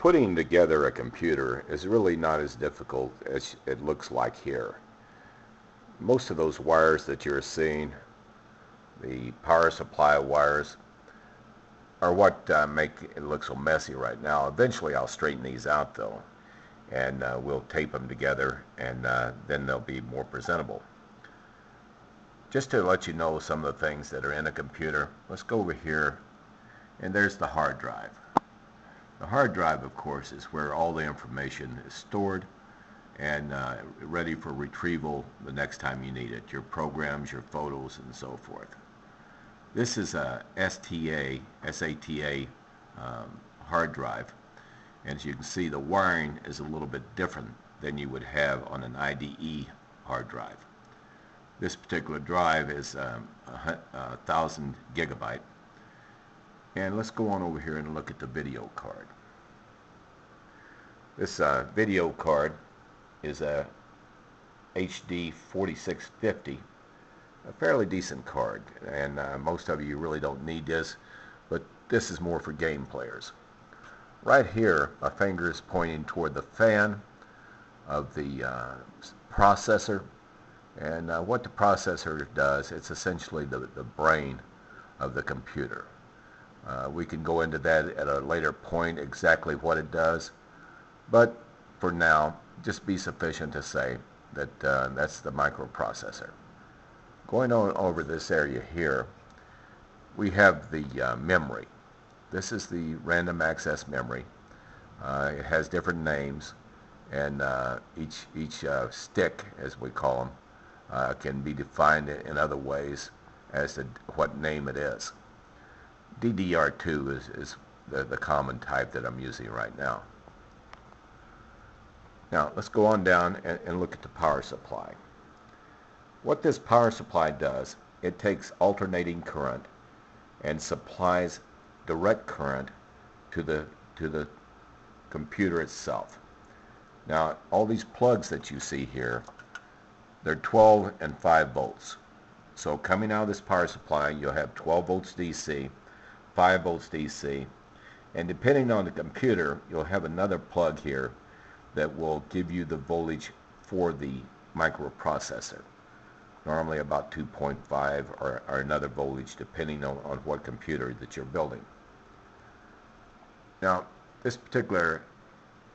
Putting together a computer is really not as difficult as it looks like here. Most of those wires that you're seeing, the power supply wires, are what make it look so messy right now. Eventually I'll straighten these out though, and we'll tape them together, and then they'll be more presentable. Just to let you know some of the things that are in a computer, let's go over here, and there's the hard drive. The hard drive, of course, is where all the information is stored and ready for retrieval the next time you need it, your programs, your photos, and so forth. This is a SATA hard drive, and as you can see, the wiring is a little bit different than you would have on an IDE hard drive. This particular drive is 1,000 gigabyte. And let's go on over here and look at the video card. This video card is a HD 4650, a fairly decent card, and most of you really don't need this, but this is more for game players. Right here, my finger is pointing toward the fan of the processor, and what the processor does, it's essentially the brain of the computer. We can go into that at a later point, exactly what it does, but for now, just be sufficient to say that that's the microprocessor. Going on over this area here, we have the memory. This is the random access memory. It has different names, and each stick, as we call them, can be defined in other ways as to what name it is. DDR2 is the common type that I'm using right now. Now let's go on down and look at the power supply. What this power supply does, it takes alternating current and supplies direct current to the computer itself. Now all these plugs that you see here, they're 12 and 5 volts. So coming out of this power supply, you'll have 12 volts DC, 5 volts DC, and depending on the computer, you'll have another plug here that will give you the voltage for the microprocessor. Normally about 2.5 or another voltage, depending on what computer that you're building. Now, this particular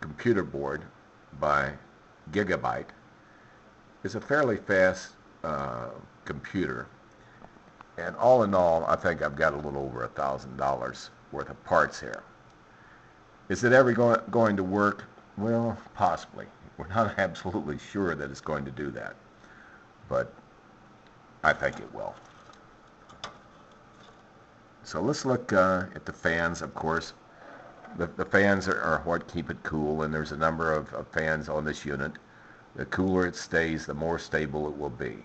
computer board by Gigabyte is a fairly fast computer, and all in all, I think I've got a little over $1,000 worth of parts here. Is it ever going to work? Well, possibly. We're not absolutely sure that it's going to do that, but I think it will. So let's look at the fans, of course. The fans are what keep it cool, and there's a number of fans on this unit. The cooler it stays, the more stable it will be.